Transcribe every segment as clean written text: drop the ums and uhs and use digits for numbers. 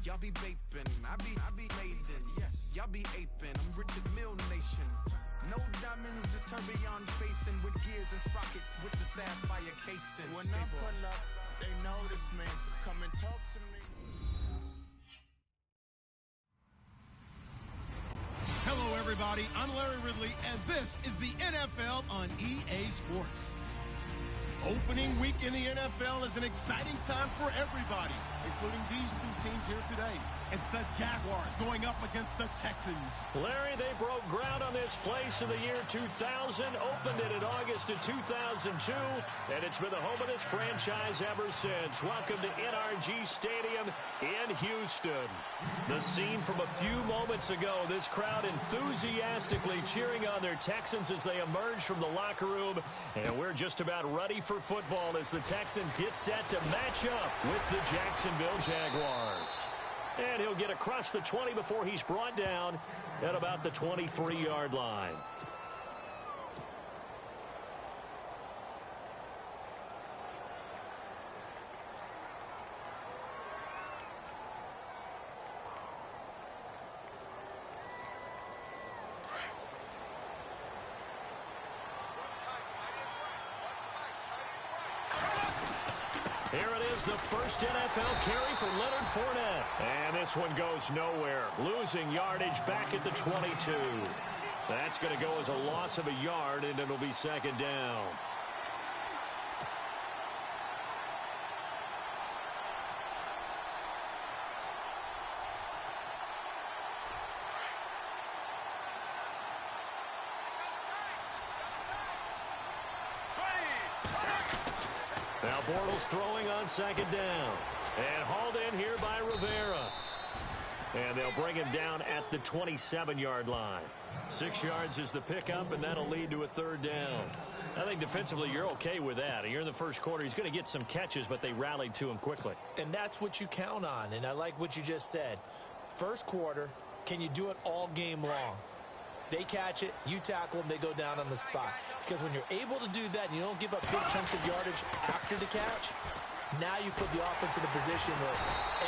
Y'all be vaping, I be maiden. Yes, y'all be aping. I'm Richard Mill Nation. No diamonds, just tourbillon facing with gears and sprockets with the sapphire casing. When I pull up, they notice me. Come and talk to me. Hello, everybody. I'm Larry Ridley, and this is the NFL on EA Sports. Opening week in the NFL is an exciting time for everybody, including these two teams here today. It's the Jaguars going up against the Texans. Larry, they broke ground on this place in the year 2000, opened it in August of 2002, and it's been the home of this franchise ever since. Welcome to NRG Stadium in Houston. The scene from a few moments ago, this crowd enthusiastically cheering on their Texans as they emerge from the locker room, and we're just about ready for football as the Texans get set to match up with the Jacksonville Jaguars. And he'll get across the 20 before he's brought down at about the 23-yard line. Here it is, the first NFL carry for Leonard Fournette. And this one goes nowhere. Losing yardage back at the 22. That's going to go as a loss of a yard, and it'll be second down. Now Bortles throwing on second down. And hauled in here by Rivera. And they'll bring him down at the 27-yard line. 6 yards is the pickup, and that'll lead to a third down. I think defensively you're okay with that. You're in the first quarter. He's going to get some catches, but they rallied to him quickly. And that's what you count on, and I like what you just said. First quarter, can you do it all game long? They catch it, you tackle them, they go down on the spot. Because when you're able to do that and you don't give up big chunks of yardage after the catch, now you put the offense in a position where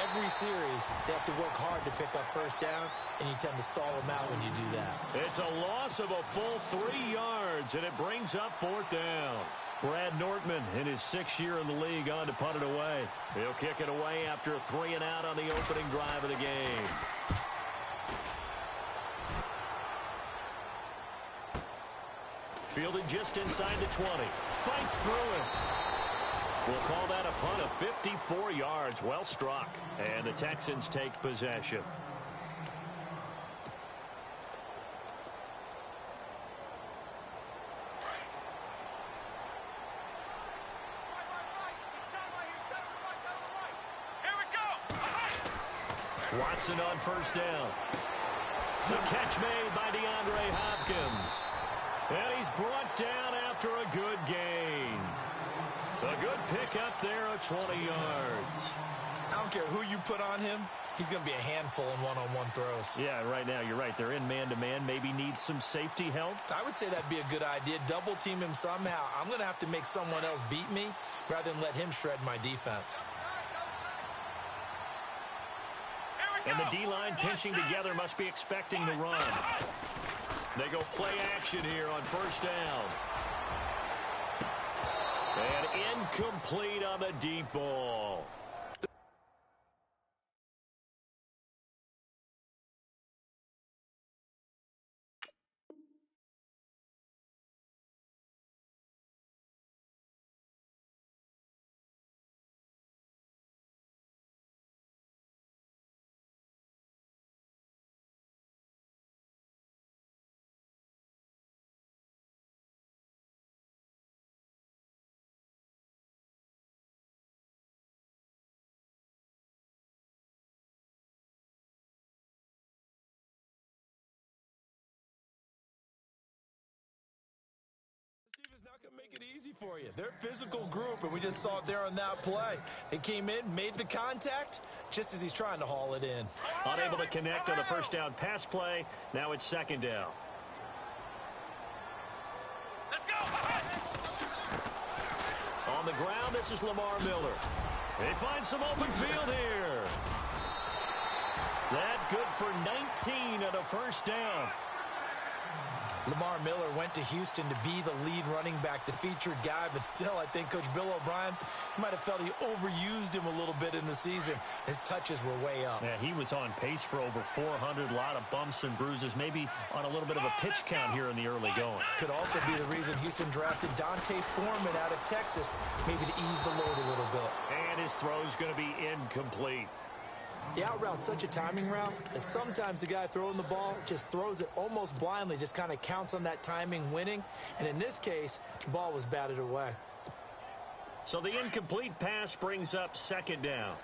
every series they have to work hard to pick up first downs, and you tend to stall them out when you do that. It's a loss of a full 3 yards, and it brings up fourth down. Brad Nortman in his 6th year in the league on to punt it away. He'll kick it away after a 3 and out on the opening drive of the game. Fielded just inside the 20. Fights through it. We'll call that a punt of 54 yards. Well struck. And the Texans take possession. Watson on first down. The catch made by DeAndre Hopkins. And he's brought down after a good gain. A good pickup there of 20 yards. I don't care who you put on him. He's going to be a handful in one-on-one throws. Yeah, right now you're right. They're in man-to-man. Maybe needs some safety help. I would say that'd be a good idea. Double team him somehow. I'm going to have to make someone else beat me rather than let him shred my defense. And the D-line pinching together must be expecting the run. They go play action here on first down. And incomplete on the deep ball. Not going to make it easy for you. They're a physical group, and we just saw it there on that play. They came in, made the contact, just as he's trying to haul it in. Unable to connect on the first down pass play. Now it's second down. Let's go! On the ground, this is Lamar Miller. He finds some open field here. for 19 and a first down. Lamar Miller went to Houston to be the lead running back, the featured guy, but still, I think Coach Bill O'Brien might have felt he overused him a little bit in the season. His touches were way up. Yeah, he was on pace for over 400, a lot of bumps and bruises, maybe on a little bit of a pitch count here in the early going. Could also be the reason Houston drafted Dante Foreman out of Texas, maybe to ease the load a little bit. And his throw's going to be incomplete. The out route's such a timing route that sometimes the guy throwing the ball just throws it almost blindly, just kind of counts on that timing winning. And in this case, the ball was batted away. So the incomplete pass brings up second down.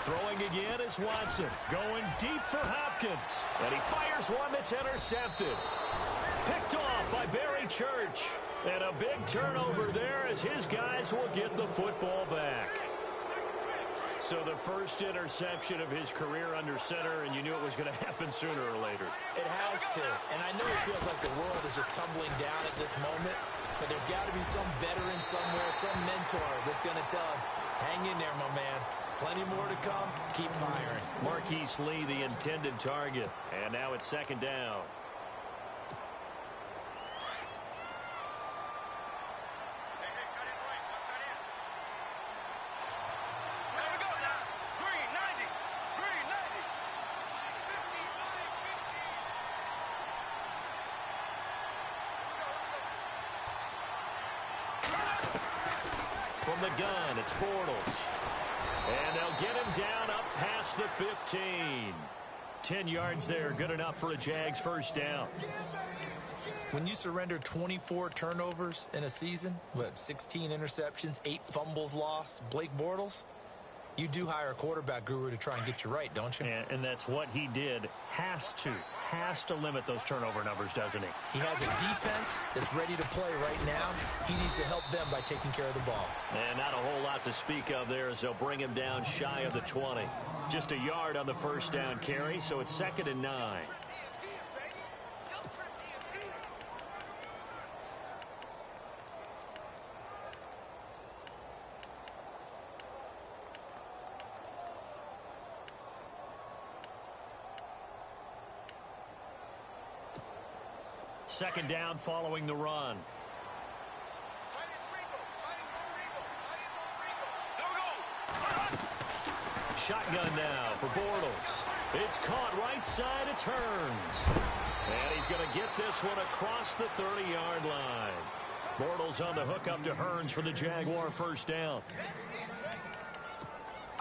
Throwing again is Watson. Going deep for Hopkins. And he fires one that's intercepted. Picked off by Barry Church. And a big turnover there as his guys will get the football back. So the first interception of his career under center, and you knew it was going to happen sooner or later. It has to. And I know it feels like the world is just tumbling down at this moment, but there's got to be some veteran somewhere, some mentor that's going to tell him, hang in there, my man. Plenty more to come. Keep firing. Marquise Lee, the intended target. And now it's second down. From the gun, it's Bortles. And they'll get him down up past the 15. 10 yards there, good enough for a Jags first down. When you surrender 24 turnovers in a season, 16 interceptions, 8 fumbles lost, Blake Bortles, you do hire a quarterback guru to try and get you right, don't you? And that's what he did. Has to limit those turnover numbers, doesn't he? He has a defense that's ready to play right now. He needs to help them by taking care of the ball. And not a whole lot to speak of there as they'll bring him down shy of the 20. Just a yard on the first down carry, so it's 2nd and 9. Second down following the run. Shotgun now for Bortles. It's caught right side. It turns. And he's going to get this one across the 30-yard line. Bortles on the hook up to Hearns for the Jaguar first down.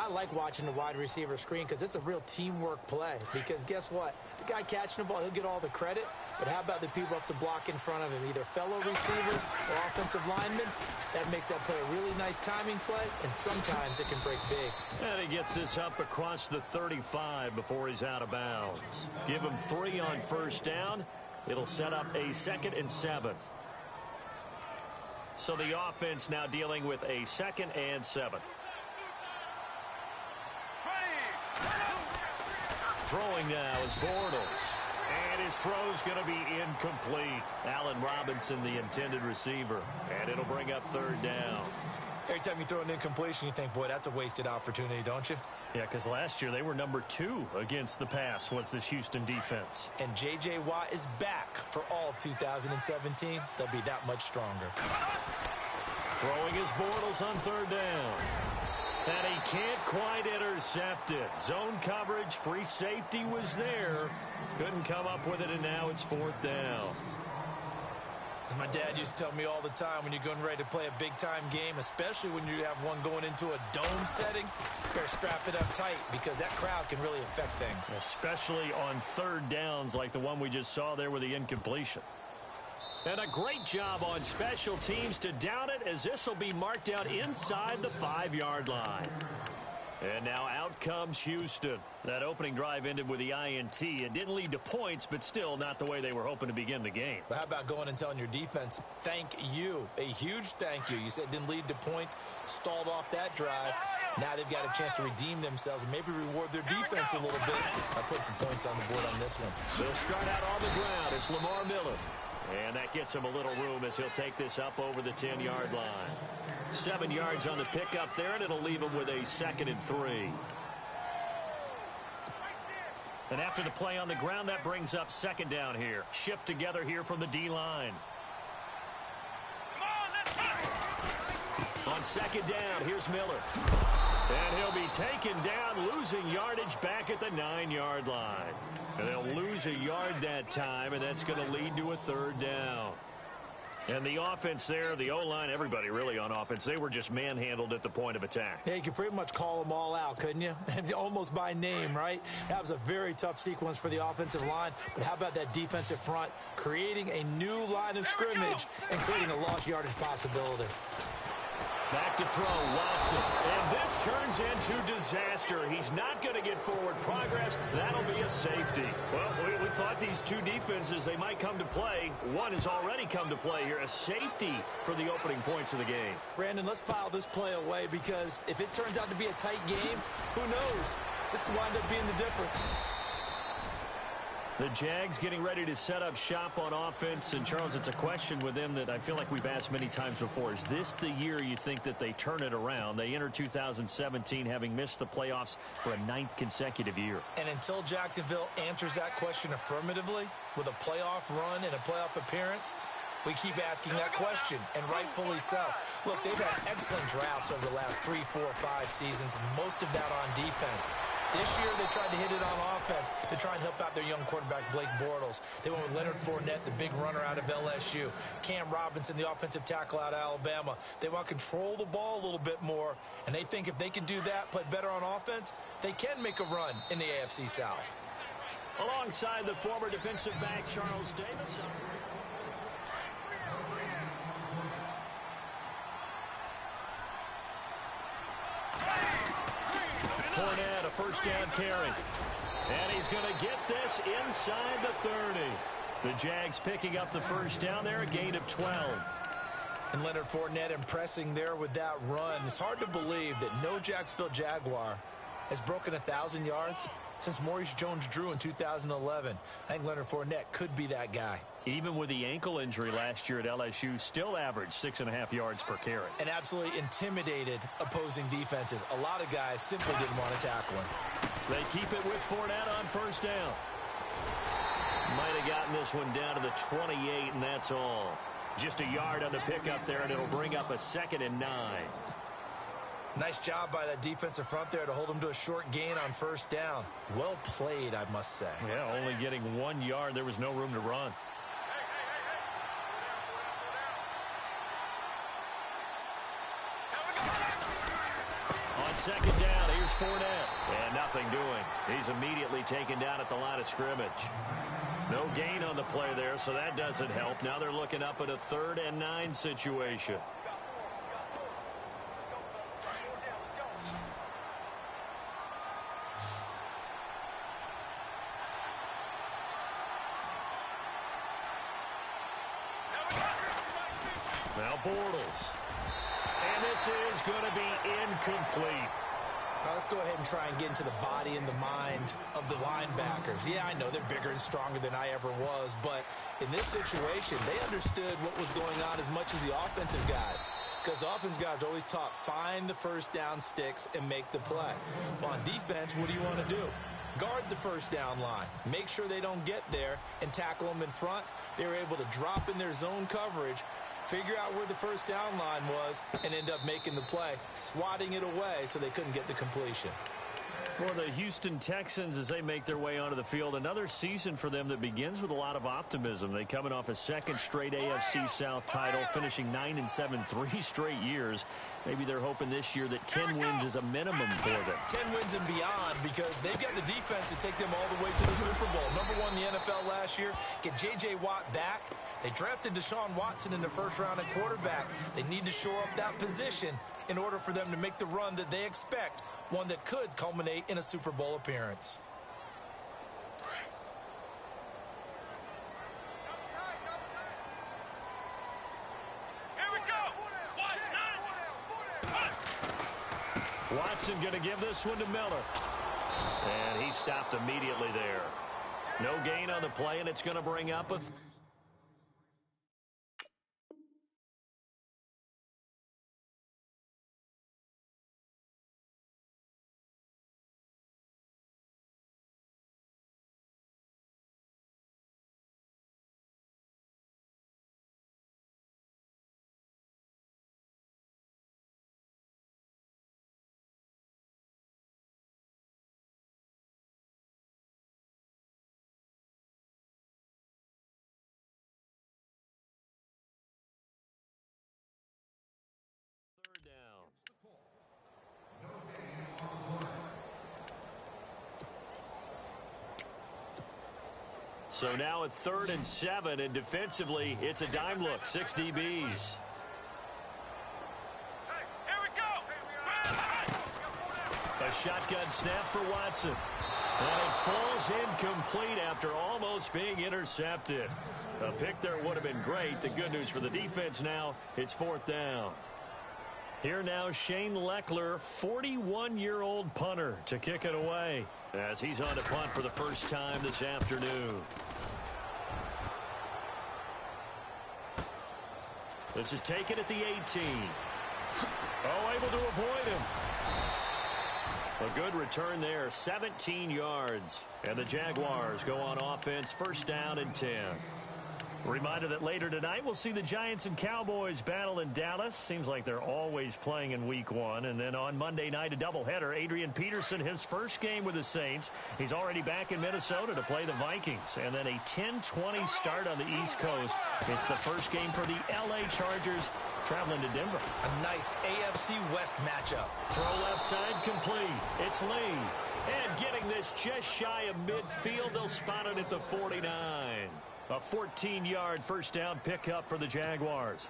I like watching the wide receiver screen because it's a real teamwork play. Because guess what? The guy catching the ball, he'll get all the credit. But how about the people up to block in front of him, either fellow receivers or offensive linemen? That makes that play a really nice timing play, and sometimes it can break big. And he gets this up across the 35 before he's out of bounds. Give him 3 on first down. It'll set up a 2nd and 7. So the offense now dealing with a 2nd and 7. Throwing now is Bortles. And his throw's going to be incomplete. Allen Robinson, the intended receiver. And it'll bring up 3rd down. Every time you throw an incompletion, you think, boy, that's a wasted opportunity, don't you? Yeah, because last year they were number 2 against the pass, was this Houston defense. And J.J. Watt is back for all of 2017. They'll be that much stronger. Throwing his Bortles on 3rd down. And he can't quite intercept it. Zone coverage, free safety was there. Couldn't come up with it, and now it's 4th down. As my dad used to tell me all the time, when you're getting ready to play a big-time game, especially when you have one going into a dome setting, you better strap it up tight because that crowd can really affect things. Especially on 3rd downs like the one we just saw there with the incompletion. And a great job on special teams to down it as this will be marked out inside the 5-yard line. And now out comes Houston. That opening drive ended with the INT. It didn't lead to points, but still not the way they were hoping to begin the game. But how about going and telling your defense, thank you, a huge thank you. You said it didn't lead to points, stalled off that drive. Now they've got a chance to redeem themselves and maybe reward their defense a little bit by putting some points on the board on this one. They'll start out on the ground. It's Lamar Miller. And that gets him a little room as he'll take this up over the 10-yard line. 7 yards on the pickup there, and it'll leave him with a 2nd and 3. And after the play on the ground, that brings up 2nd down here. Shift together here from the D-line. On 2nd down, here's Miller. And he'll be taken down, losing yardage back at the 9-yard line. And they'll lose a yard that time, and that's going to lead to a 3rd down. And the offense there, the O-line, everybody really on offense, they were just manhandled at the point of attack. Yeah, you could pretty much call them all out, couldn't you? Almost by name, right? That was a very tough sequence for the offensive line. But how about that defensive front creating a new line of scrimmage and creating a lost yardage possibility? Back to throw, Watson. And this turns into disaster. He's not going to get forward progress. That'll be a safety. Well, we thought these two defenses, they might come to play. One has already come to play here. A safety for the opening points of the game. Brandon, let's file this play away because if it turns out to be a tight game, who knows? This could wind up being the difference. The Jags getting ready to set up shop on offense. And, Charles, it's a question with them that I feel like we've asked many times before. Is this the year you think that they turn it around? They enter 2017 having missed the playoffs for a 9th consecutive year. And until Jacksonville answers that question affirmatively with a playoff run and a playoff appearance, we keep asking that question, and rightfully so. Look, they've had excellent drafts over the last 3, 4, 5 seasons, most of that on defense. This year, they tried to hit it on offense to try and help out their young quarterback, Blake Bortles. They went with Leonard Fournette, the big runner out of LSU. Cam Robinson, the offensive tackle out of Alabama. They want to control the ball a little bit more, and they think if they can do that, play better on offense, they can make a run in the AFC South. Alongside the former defensive back, Charles Davis. Fournette, a first down carry. And he's going to get this inside the 30. The Jags picking up the first down there, a gain of 12. And Leonard Fournette impressing there with that run. It's hard to believe that no Jacksonville Jaguar has broken 1,000 yards since Maurice Jones-Drew in 2011. I think Leonard Fournette could be that guy. Even with the ankle injury last year at LSU, still averaged 6.5 yards per carry. And absolutely intimidated opposing defenses. A lot of guys simply didn't want to tackle him. They keep it with Fournette on first down. Might have gotten this one down to the 28, and that's all. Just a yard on the pickup there, and it'll bring up a 2nd and 9. Nice job by that defensive front there to hold him to a short gain on first down. Well played, I must say. Yeah, only getting 1 yard. There was no room to run. On second down, here's Fournette. And nothing doing. He's immediately taken down at the line of scrimmage. No gain on the play there, so that doesn't help. Now they're looking up at a 3rd and 9 situation. Now Bortles. And this is going to be incomplete. Now let's go ahead and try and get into the body and the mind of the linebackers. Yeah, I know they're bigger and stronger than I ever was, but in this situation, they understood what was going on as much as the offensive guys. Because the offensive guys are always taught, find the first down sticks and make the play. Well, on defense, what do you want to do? Guard the first down line. Make sure they don't get there and tackle them in front. They were able to drop in their zone coverage, figure out where the first down line was, and end up making the play, swatting it away so they couldn't get the completion. For the Houston Texans as they make their way onto the field, another season for them that begins with a lot of optimism. They coming off a 2nd straight AFC South title, finishing 9-7 3 straight years. Maybe they're hoping this year that 10 wins is a minimum for them. 10 wins and beyond, because they've got the defense to take them all the way to the Super Bowl. Number 1 in the NFL last year, get J.J. Watt back. They drafted Deshaun Watson in the first round at quarterback. They need to shore up that position in order for them to make the run that they expect, one that could culminate in a Super Bowl appearance. Watson going to give this one to Miller. And he stopped immediately there. No gain on the play, and it's going to bring up a So now a 3rd and 7, and defensively, it's a dime look, 6 DBs. A shotgun snap for Watson. And it falls incomplete after almost being intercepted. A pick there would have been great. The good news for the defense now, it's 4th down. Here now, Shane Leckler, 41-year-old punter, to kick it away as he's on to punt for the first time this afternoon. This is taken at the 18. Oh, able to avoid him. A good return there, 17 yards. And the Jaguars go on offense, 1st down and 10. Reminder that later tonight we'll see the Giants and Cowboys battle in Dallas. Seems like they're always playing in week 1. And then on Monday night, a doubleheader. Adrian Peterson, his first game with the Saints. He's already back in Minnesota to play the Vikings. And then a 10-20 start on the East Coast. It's the first game for the L.A. Chargers traveling to Denver. A nice AFC West matchup. Throw left side complete. It's Lee. And getting this just shy of midfield. They'll spot it at the 49. A 14-yard first down pickup for the Jaguars.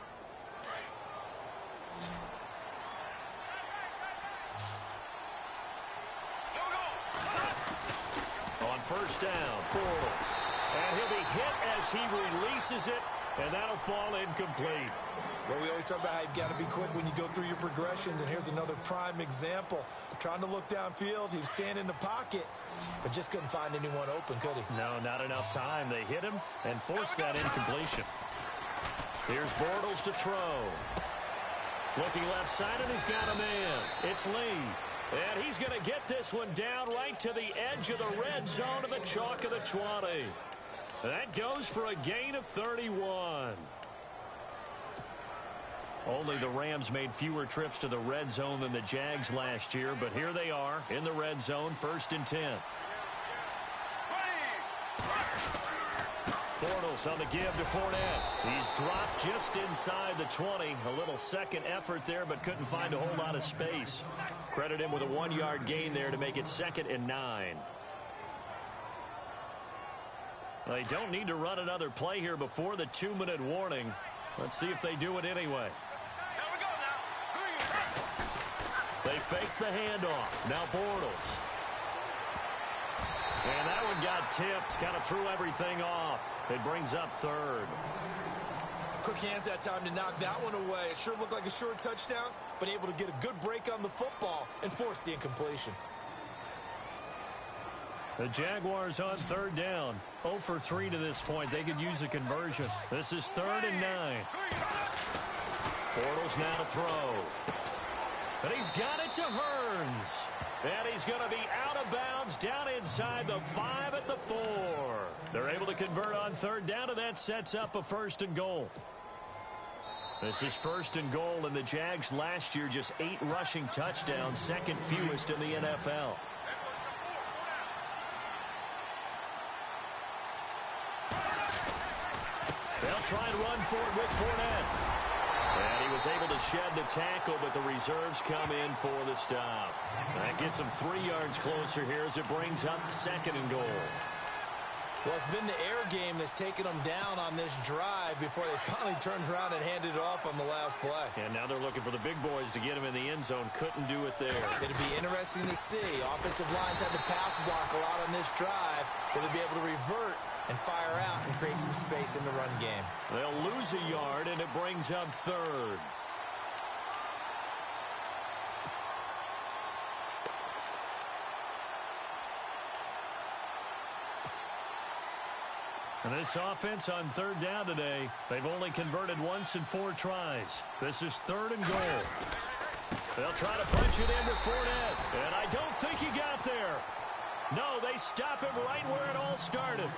On first down, Bortles. And he'll be hit as he releases it, and that'll fall incomplete. Well, we always talk about how you've got to be quick when you go through your progressions, and here's another prime example. Trying to look downfield, he was standing in the pocket, but just couldn't find anyone open, could he? No, not enough time. They hit him and forced that incompletion. Here's Bortles to throw. Looking left side, and he's got a man. It's Lee. And he's going to get this one down right to the edge of the red zone of the chalk of the 20. That goes for a gain of 31. Only the Rams made fewer trips to the red zone than the Jags last year, but here they are in the red zone, 1st and 10. Bortles on the give to Fournette. He's dropped just inside the 20. A little second effort there, but couldn't find a whole lot of space. Credit him with a 1-yard gain there to make it 2nd and 9. They don't need to run another play here before the 2-minute warning. Let's see if they do it anyway. They fake the handoff. Now Bortles. And that one got tipped. Kind of threw everything off. It brings up 3rd. Quick hands that time to knock that one away. It sure looked like a short touchdown, but able to get a good break on the football and force the incompletion. The Jaguars on 3rd down. 0 for 3 to this point. They could use a conversion. This is 3rd and 9. Bortles now to throw. And he's got it to Hearns. And he's going to be out of bounds down inside the 5 at the 4. They're able to convert on 3rd down, and that sets up a 1st and goal. This is 1st and goal, and the Jags last year just 8 rushing touchdowns, 2nd fewest in the NFL. They'll try and run for it with Fournette. And he was able to shed the tackle, but the reserves come in for the stop. That gets him 3 yards closer here as it brings up 2nd and goal. Well, it's been the air game that's taken them down on this drive before they finally turned around and handed it off on the last play. And now they're looking for the big boys to get him in the end zone. Couldn't do it there. It'll be interesting to see. Offensive lines had to pass block a lot on this drive. Will they be able to revert and fire out and create some space in the run game? They'll lose a yard, and it brings up 3rd. And this offense on 3rd down today, they've only converted once in 4 tries. This is 3rd and goal. They'll try to punch it in with Fournette, and I don't think he got there. No, they stop him right where it all started.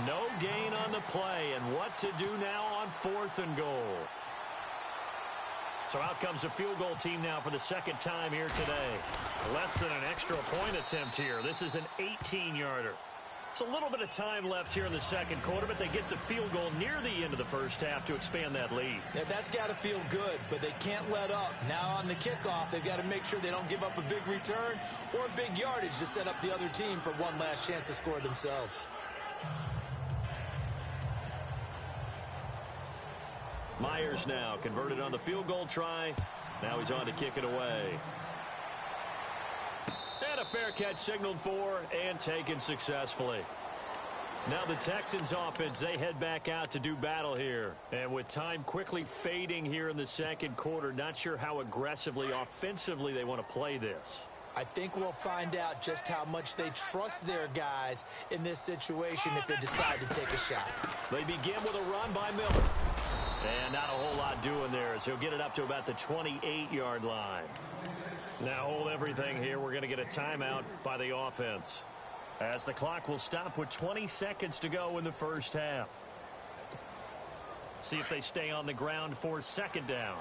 No gain on the play, and what to do now on 4th and goal. So out comes a field goal team now for the 2nd time here today. Less than an extra point attempt here. This is an 18-yarder. It's a little bit of time left here in the 2nd quarter, but they get the field goal near the end of the 1st half to expand that lead. Yeah, that's got to feel good, but they can't let up. Now on the kickoff, they've got to make sure they don't give up a big return or big yardage to set up the other team for one last chance to score themselves. Myers now converted on the field goal try. Now he's on to kick it away. And a fair catch signaled for and taken successfully. Now the Texans offense, they head back out to do battle here. And with time quickly fading here in the second quarter, not sure how aggressively, offensively they want to play this. I think we'll find out just how much they trust their guys in this situation if they decide to take a shot. They begin with a run by Miller. And not a whole lot doing there as he'll get it up to about the 28-yard line. Now hold everything here. We're going to get a timeout by the offense, as the clock will stop with 20 seconds to go in the first half. See if they stay on the ground for second down.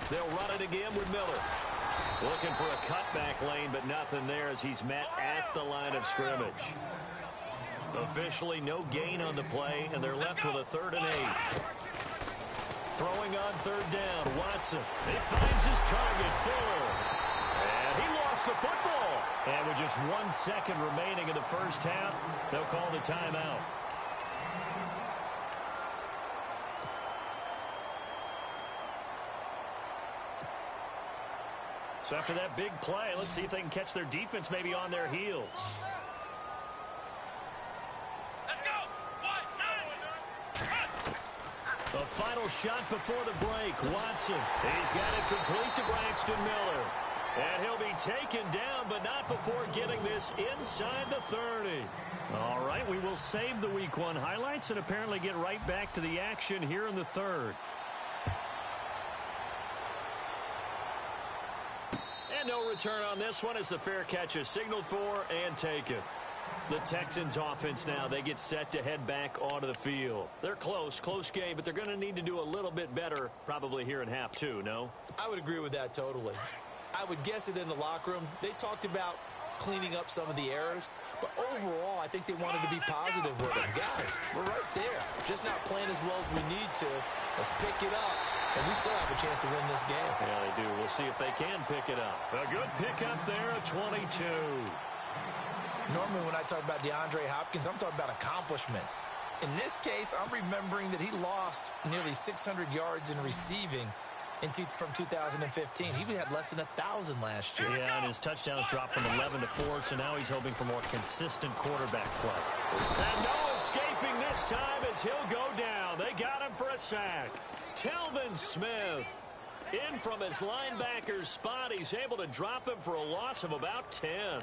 They'll run it again with Miller. Looking for a cutback lane, but nothing there as he's met at the line of scrimmage. Officially no gain on the play, and they're left with a 3rd and 8. Throwing on 3rd down, Watson. He finds his target, Fuller. And he lost the football. And with just 1 second remaining in the first half, they'll call the timeout. So after that big play, let's see if they can catch their defense maybe on their heels. The final shot before the break. Watson. He's got it complete to Braxton Miller. And he'll be taken down, but not before getting this inside the 30. All right, we will save the Week 1 highlights and apparently get right back to the action here in the 3rd. And no return on this one as the fair catch is signaled for and taken. The Texans offense now, they get set to head back onto the field. They're close game, but they're going to need to do a little bit better probably here in half 2, no? I would agree with that totally. I would guess it in the locker room. They talked about cleaning up some of the errors, but overall, I think they wanted to be positive with it. Guys, we're right there. Just not playing as well as we need to. Let's pick it up, and we still have a chance to win this game. Yeah, they do. We'll see if they can pick it up. A good pickup there, a 22. Normally when I talk about DeAndre Hopkins, I'm talking about accomplishments. In this case, I'm remembering that he lost nearly 600 yards in receiving from 2015. He had less than 1,000 last year. Yeah, and his touchdowns dropped from 11 to 4, so now he's hoping for more consistent quarterback play. And no escaping this time as he'll go down. They got him for a sack. Telvin Smith in from his linebacker spot. He's able to drop him for a loss of about 10.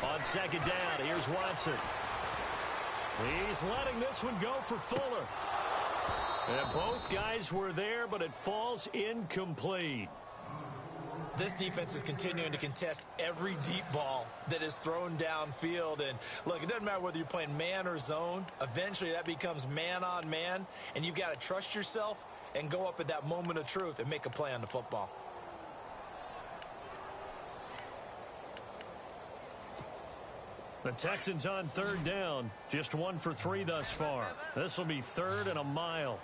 On second down, here's Watson. He's letting this one go for Fuller. And both guys were there, but it falls incomplete. This defense is continuing to contest every deep ball that is thrown downfield. And, look, it doesn't matter whether you're playing man or zone. Eventually, that becomes man on man. And you've got to trust yourself and go up at that moment of truth and make a play on the football. The Texans on 3rd down. Just 1 for 3 thus far. This will be 3rd and a mile.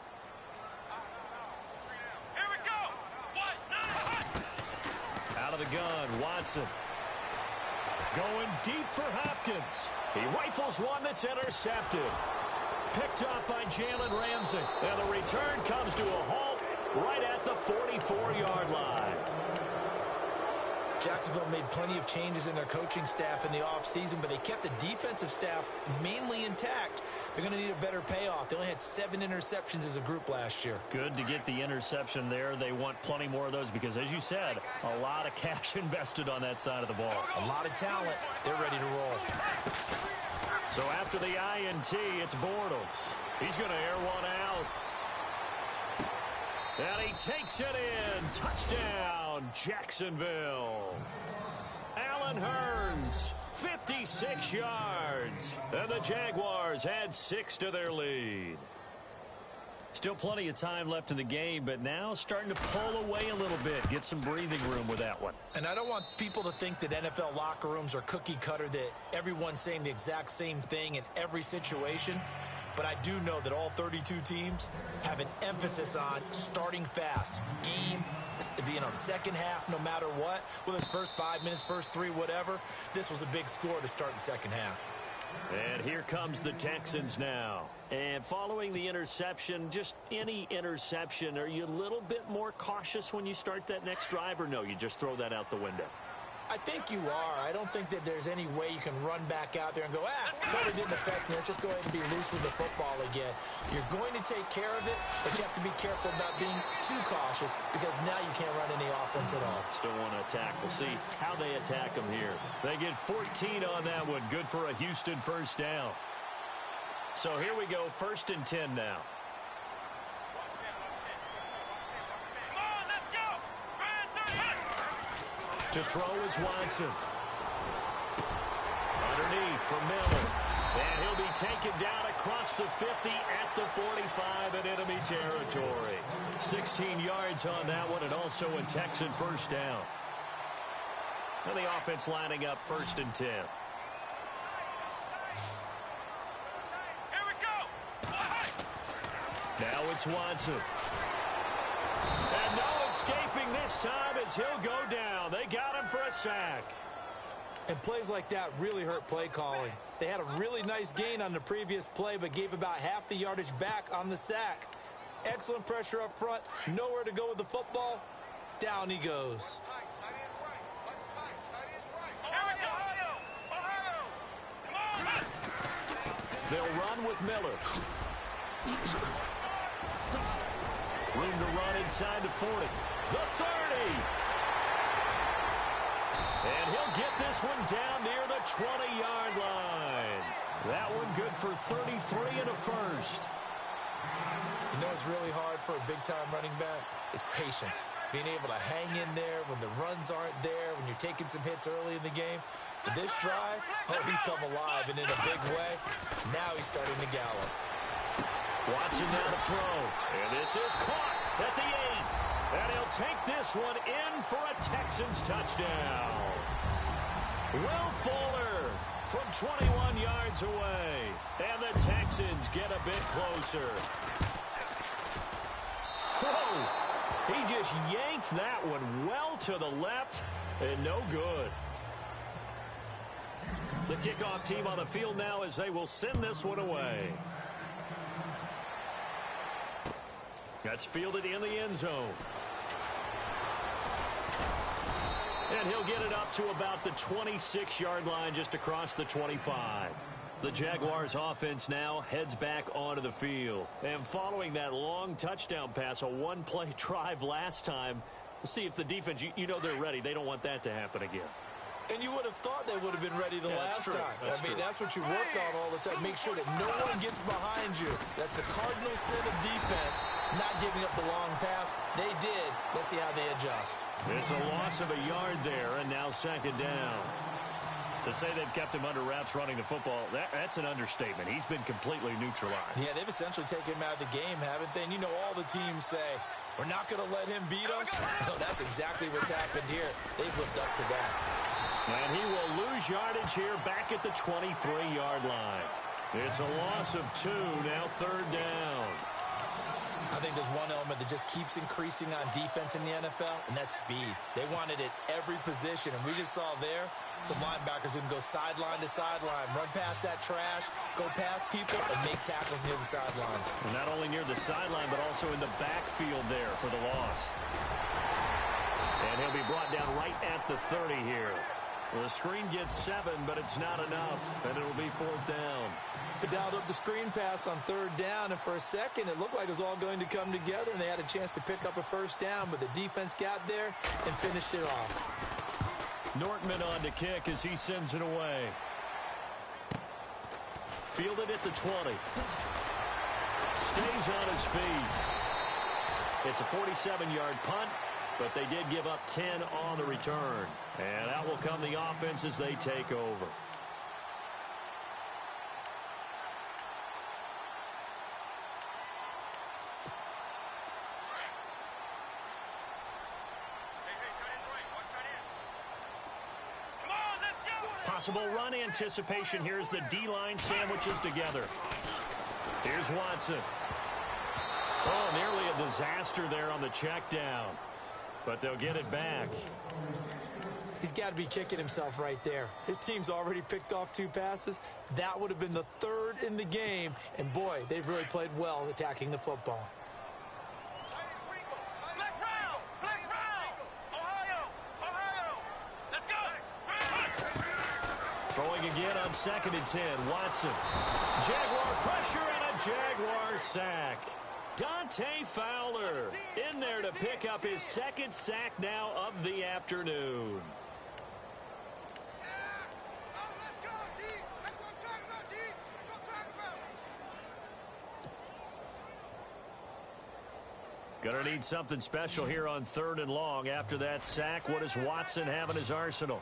Here we go. Out of the gun, Watson. Going deep for Hopkins. He rifles one that's intercepted. Picked off by Jalen Ramsey. And the return comes to a halt right at the 44-yard line. Jacksonville made plenty of changes in their coaching staff in the offseason, but they kept the defensive staff mainly intact. They're going to need a better payoff. They only had 7 interceptions as a group last year. Good to get the interception there. They want plenty more of those because, as you said, a lot of cash invested on that side of the ball. A lot of talent. They're ready to roll. So after the INT, it's Bortles. He's going to air one out. And he takes it in. Touchdown, Jacksonville. Allen Hurns, 56 yards. And the Jaguars add 6 to their lead. Still plenty of time left in the game, but now starting to pull away a little bit. Get some breathing room with that one. And I don't want people to think that NFL locker rooms are cookie cutter, that everyone's saying the exact same thing in every situation. But I do know that all 32 teams have an emphasis on starting fast. Game, the second half, no matter what. Whether it's first 5 minutes, first 3, whatever. This was a big score to start the second half. And here comes the Texans now. And following the interception, just any interception, are you a little bit more cautious when you start that next drive, or no, you just throw that out the window? I think you are. I don't think that there's any way you can run back out there and go, totally didn't affect me. Let's just go ahead and be loose with the football again. You're going to take care of it, but you have to be careful about being too cautious because now you can't run any offense at all. Still want to attack. We'll see how they attack them here. They get 14 on that one. Good for a Houston first down. So here we go, 1st and 10 now. To throw is Watson. Underneath for Miller. And he'll be taken down across the 50 at the 45 in enemy territory. 16 yards on that one, and also a Texan first down. And the offense lining up 1st and 10. Here we go. Now it's Watson. And no escaping this time as he'll go down. They got him for a sack. And plays like that really hurt play calling. They had a really nice gain on the previous play, but gave about half the yardage back on the sack. Excellent pressure up front. Nowhere to go with the football. Down he goes. They'll run with Miller. Room to run inside the 40. The 30. And he'll get this one down near the 20-yard line. That one good for 33 and a first. You know what's really hard for a big-time running back? It's patience. Being able to hang in there when the runs aren't there, when you're taking some hits early in the game. But this drive, he's come alive and in a big way. Now he's starting to gallop. Watson now to throw. And this is caught at the 8. And he'll take this one in for a Texans touchdown. Will Fuller from 21 yards away. And the Texans get a bit closer. Whoa! He just yanked that one well to the left and no good. The kickoff team on the field now as they will send this one away. That's fielded in the end zone. And he'll get it up to about the 26-yard line, just across the 25. The Jaguars offense now heads back onto the field. And following that long touchdown pass, a one-play drive last time, we'll see if the defense, you know they're ready. They don't want that to happen again. And you would have thought they would have been ready the last time. That's what you work on all the time. Make sure that no one gets behind you. That's the cardinal sin of defense, not giving up the long pass. They did. Let's see how they adjust. It's a loss of a yard there, and now 2nd down. To say they've kept him under wraps running the football, that's an understatement. He's been completely neutralized. Yeah, they've essentially taken him out of the game, haven't they? And you know all the teams say, we're not going to let him beat us. No, that's exactly what's happened here. They've lived up to that. And he will lose yardage here back at the 23-yard line. It's a loss of 2, now 3rd down. I think there's one element that just keeps increasing on defense in the NFL, and that's speed. They want it at every position, and we just saw there some linebackers who can go sideline to sideline, run past that trash, go past people, and make tackles near the sidelines. And not only near the sideline, but also in the backfield there for the loss. And he'll be brought down right at the 30 here. Well, the screen gets 7, but it's not enough, and it'll be 4th down. They dialed up the screen pass on 3rd down, and for a second, it looked like it was all going to come together, and they had a chance to pick up a 1st down, but the defense got there and finished it off. Nortman on to kick as he sends it away. Fielded at the 20. Stays on his feet. It's a 47-yard punt, but they did give up 10 on the return. And out will come the offense as they take over. possible run anticipation here as the D-line sandwiches together. Here's Watson. Oh, nearly a disaster there on the check down. But they'll get it back. He's got to be kicking himself right there. His team's already picked off 2 passes. That would have been the 3rd in the game. And, boy, they've really played well attacking the football. Throwing again on 2nd and 10. Watson. Jaguar pressure and a Jaguar sack. Dante Fowler in there to pick up his 2nd sack now of the afternoon. Gonna need something special here on 3rd and long. After that sack, what does Watson have in his arsenal?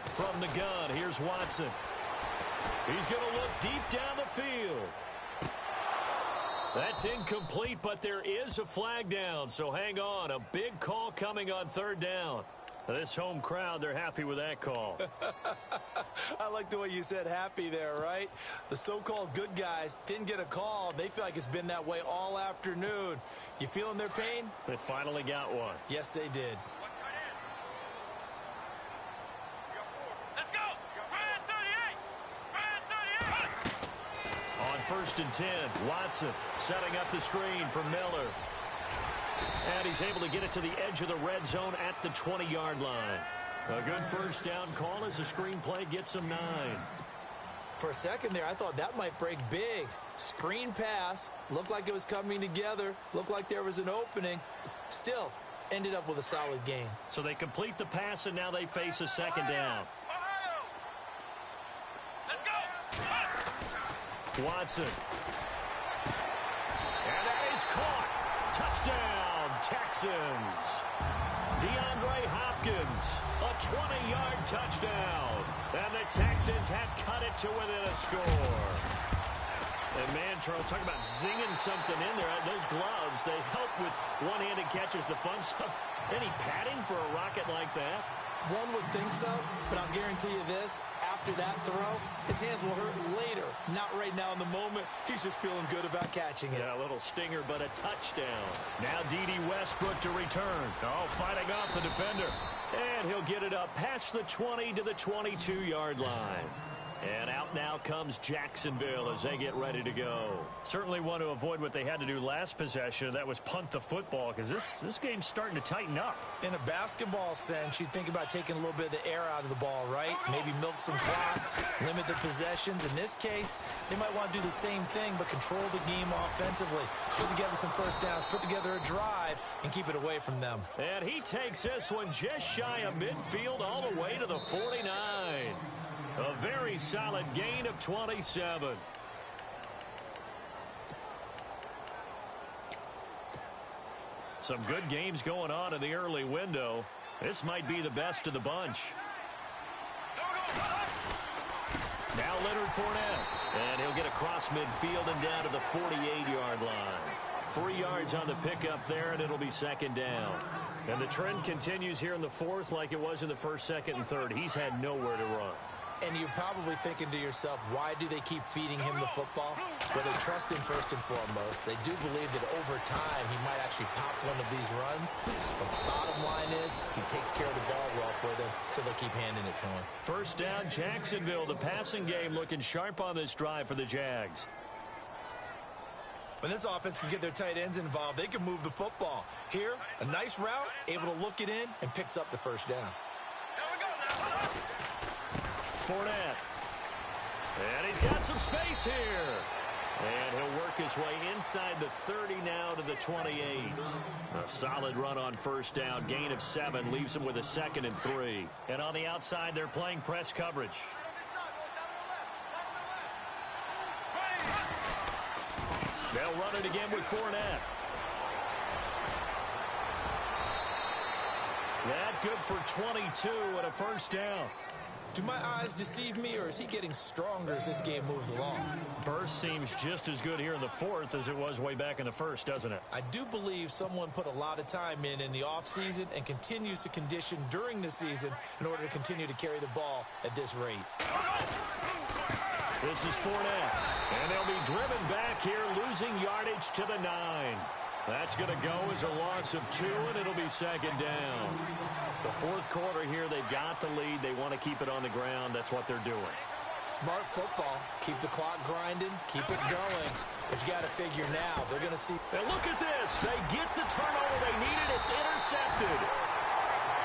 From the gun, here's Watson. He's going to look deep down the field. That's incomplete, but there is a flag down, so hang on. A big call coming on 3rd down. This home crowd, they're happy with that call. I like the way you said happy there, right? The so-called good guys didn't get a call. They feel like it's been that way all afternoon. You feeling their pain? They finally got one. Yes, they did. On 1st and 10, Watson setting up the screen for Miller. And he's able to get it to the edge of the red zone at the 20-yard line. A good 1st down call as the screen play gets him 9. For a second there, I thought that might break big. Screen pass. Looked like it was coming together. Looked like there was an opening. Still, ended up with a solid game. So they complete the pass, and now they face a 2nd down. Watson. And that is caught. Touchdown, Texans. DeAndre Hopkins, a 20-yard touchdown. And the Texans have cut it to within a score. And, man, Charles, talk about zinging something in there. Those gloves, they help with one-handed catches, the fun stuff. Any padding for a rocket like that? One would think so, but I'll guarantee you this. After that throw, his hands will hurt later. Not right now in the moment. He's just feeling good about catching it. Yeah, a little stinger, but a touchdown. Now D.D. Westbrook to return. Oh, fighting off the defender. And he'll get it up past the 20 to the 22-yard line. And out now comes Jacksonville as they get ready to go. Certainly want to avoid what they had to do last possession. That was punt the football, because this game's starting to tighten up. In a basketball sense, you think about taking a little bit of the air out of the ball, right? Maybe milk some clock, limit the possessions. In this case, they might want to do the same thing, but control the game offensively. Put together some 1st downs, put together a drive, and keep it away from them. And he takes this one just shy of midfield all the way to the 49. A very solid gain of 27. Some good games going on in the early window. This might be the best of the bunch. Now Leonard Fournette. And he'll get across midfield and down to the 48-yard line. 3 yards on the pickup there, and it'll be 2nd down. And the trend continues here in the 4th like it was in the 1st, 2nd, and 3rd. He's had nowhere to run. And you're probably thinking to yourself, why do they keep feeding him the football? Well, they trust him first and foremost. They do believe that over time he might actually pop one of these runs. But the bottom line is he takes care of the ball well for them, so they'll keep handing it to him. 1st down, Jacksonville. The passing game looking sharp on this drive for the Jags. When this offense can get their tight ends involved, they can move the football. Here, a nice route, able to look it in, and picks up the 1st down. Fournette. And he's got some space here. And he'll work his way inside the 30 now to the 28. A solid run on 1st down. Gain of 7 leaves him with a 2nd and 3. And on the outside, they're playing press coverage. They'll run it again with Fournette. That good for 22 and a 1st down. Do my eyes deceive me, or is he getting stronger as this game moves along? Burst seems just as good here in the fourth as it was way back in the first, doesn't it? I do believe someone put a lot of time in the offseason and continues to condition during the season in order to continue to carry the ball at this rate. This is Fournette, and they'll be driven back here, losing yardage to the 9. That's going to go as a loss of 2, and it'll be second down. The fourth quarter here, they've got the lead. They want to keep it on the ground. That's what they're doing. Smart football. Keep the clock grinding. Keep it going. But you got to figure now, they're going to see. And look at this. They get the turnover they needed. It's intercepted.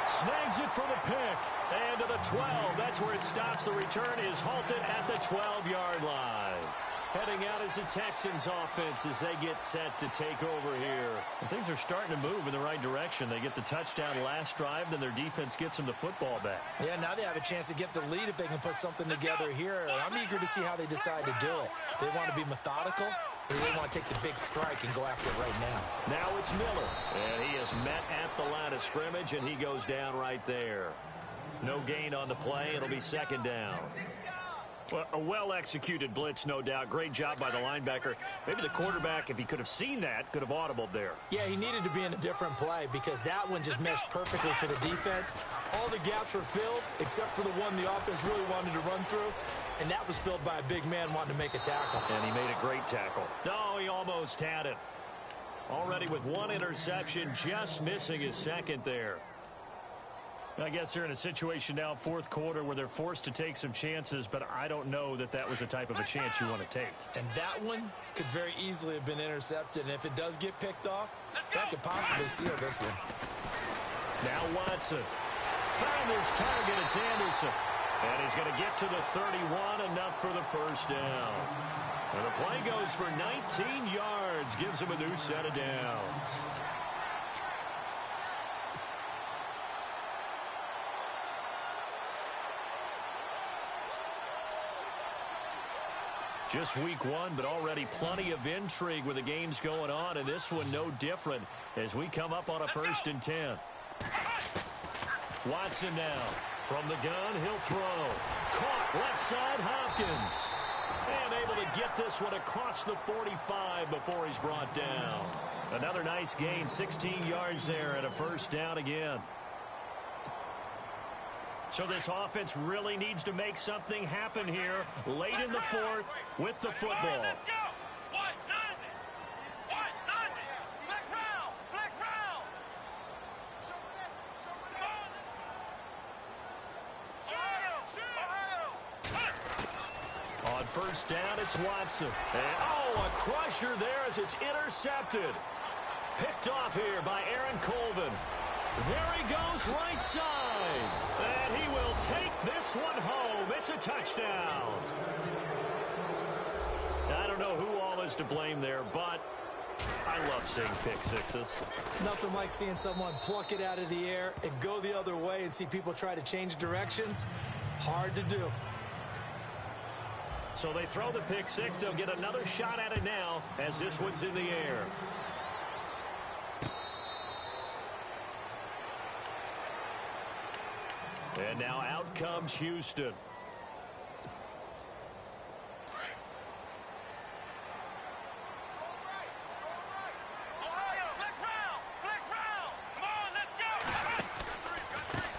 Snags it for the pick. And to the 12. That's where it stops. The return is halted at the 12-yard line. Heading out is the Texans offense as they get set to take over here. And things are starting to move in the right direction. They get the touchdown last drive, then their defense gets them the football back. Yeah, now they have a chance to get the lead if they can put something together here. I'm eager to see how they decide to do it. Do they want to be methodical, or do they want to take the big strike and go after it right now? Now it's Miller, and he is met at the line of scrimmage, and he goes down right there. No gain on the play. It'll be second down. Well, a well-executed blitz, no doubt. Great job by the linebacker. Maybe the quarterback, if he could have seen that, could have audibled there. Yeah, he needed to be in a different play because that one just meshed perfectly for the defense. All the gaps were filled except for the one the offense really wanted to run through, and that was filled by a big man wanting to make a tackle. And he made a great tackle. No, he almost had it. Already with one interception, just missing his second there. I guess they're in a situation now, fourth quarter, where they're forced to take some chances, but I don't know that that was the type of a chance you want to take. And that one could very easily have been intercepted, and if it does get picked off, that could possibly seal this one. Now Watson found his target. It's Anderson. And he's going to get to the 31, enough for the first down. And the play goes for 19 yards, gives him a new set of downs. Just week one, but already plenty of intrigue with the games going on, and this one no different as we come up on a 1st and 10. Watson now. From the gun, he'll throw. Caught left side, Hopkins. And able to get this one across the 45 before he's brought down. Another nice gain, 16 yards there, and a first down again. So this offense really needs to make something happen here late in the fourth with the football. On first down, it's Watson. And, a crusher there as it's intercepted. Picked off here by Aaron Colvin. There he goes, right side. And he will take this one home. It's a touchdown. I don't know who all is to blame there, but I love seeing pick sixes. Nothing like seeing someone pluck it out of the air and go the other way and see people try to change directions. Hard to do. So they throw the pick six. They'll get another shot at it now as this one's in the air. And now out comes Houston.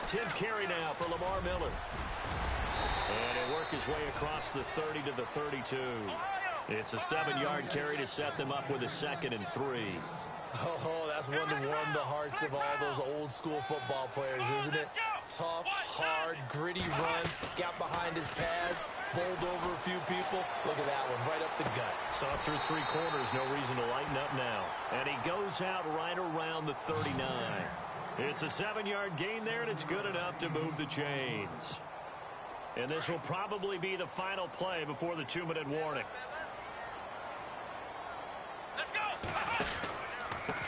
Tim carry now for Lamar Miller. And he'll work his way across the 30 to the 32. It's a 7-yard carry to set them up with a 2nd and 3. Oh, that's one to warm the hearts of all those old-school football players, isn't it? Tough, hard, gritty run, got behind his pads, bowled over a few people. Look at that one, right up the gut. Saw through 3 quarters, no reason to lighten up now. And he goes out right around the 39. It's a 7-yard gain there, and it's good enough to move the chains. And this will probably be the final play before the 2-minute warning.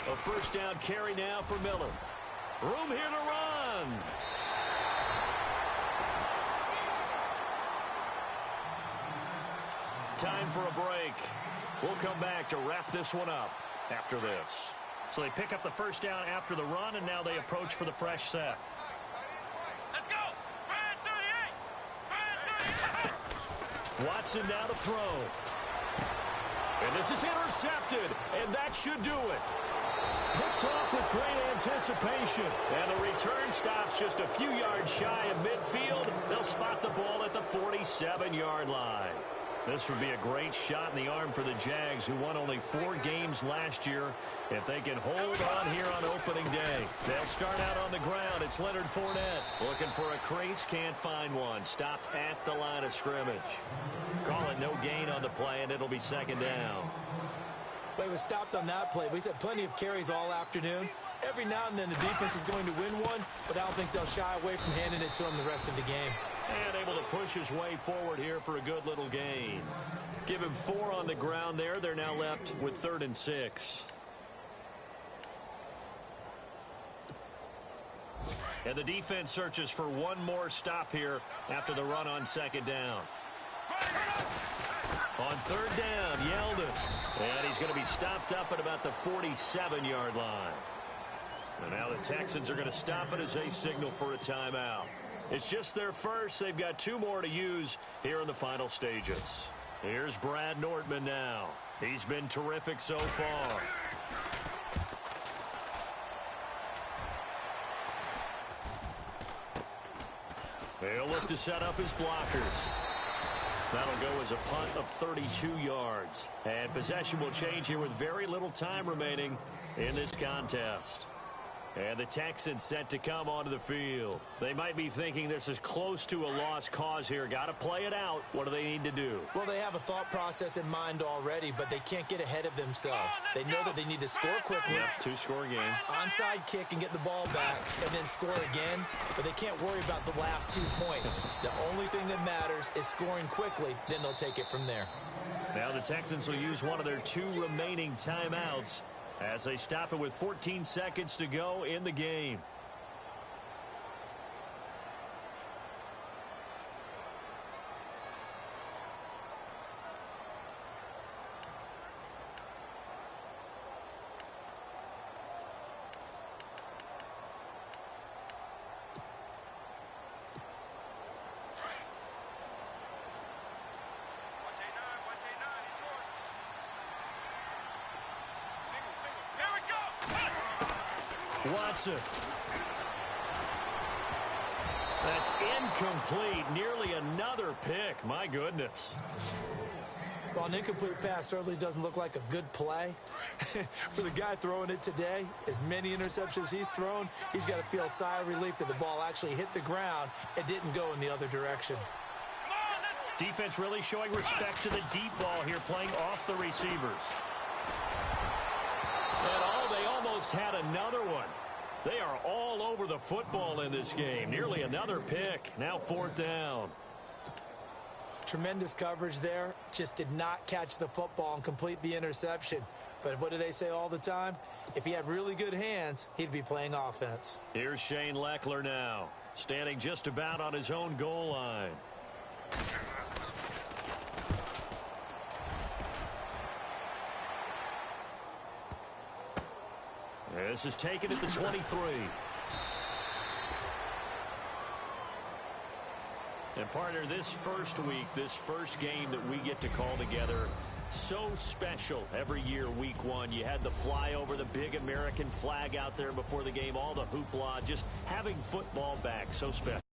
A first down carry now for Miller. Room here to run. Time for a break. We'll come back to wrap this one up after this. So they pick up the first down after the run, and now they approach for the fresh set. Let's go. Watson now to throw. And this is intercepted, and that should do it. Picked off with great anticipation. And the return stops just a few yards shy of midfield. They'll spot the ball at the 47-yard line. This would be a great shot in the arm for the Jags, who won only 4 games last year. If they can hold on here on opening day, they'll start out on the ground. It's Leonard Fournette looking for a crease, can't find one. Stopped at the line of scrimmage. Call it no gain on the play, and it'll be second down. But he was stopped on that play, but he's had plenty of carries all afternoon. Every now and then the defense is going to win one, but I don't think they'll shy away from handing it to him the rest of the game. And able to push his way forward here for a good little gain. Give him 4 on the ground there. They're now left with 3rd and 6. And the defense searches for one more stop here after the run on second down. On 3rd down, Yeldon. And he's going to be stopped up at about the 47-yard line. And now the Texans are going to stop it as they signal for a timeout. It's just their first. They've got 2 more to use here in the final stages. Here's Brad Nordman now. He's been terrific so far. They'll look to set up his blockers. That'll go as a punt of 32 yards. And possession will change here with very little time remaining in this contest. And the Texans set to come onto the field. They might be thinking this is close to a lost cause here. Got to play it out. What do they need to do? Well, they have a thought process in mind already, but they can't get ahead of themselves. They know that they need to score quickly. Yep, 2-score game. Onside kick and get the ball back and then score again. But they can't worry about the last 2 points. The only thing that matters is scoring quickly. Then they'll take it from there. Now the Texans will use one of their 2 remaining timeouts as they stop it with 14 seconds to go in the game. Watson. That's incomplete. Nearly another pick. My goodness. Well, an incomplete pass certainly doesn't look like a good play. For the guy throwing it today, as many interceptions he's thrown, he's got to feel a sigh of relief that the ball actually hit the ground and didn't go in the other direction. Defense really showing respect to the deep ball here, playing off the receivers. And they almost had another one. They are all over the football in this game. Nearly another pick. Now 4th down. Tremendous coverage there. Just did not catch the football and complete the interception. But what do they say all the time? If he had really good hands, he'd be playing offense. Here's Shane Leckler now, standing just about on his own goal line. This is taken at the 23. And partner, this first week, this first game that we get to call together, so special every year, week 1. You had the flyover, the big American flag out there before the game, all the hoopla, just having football back, so special.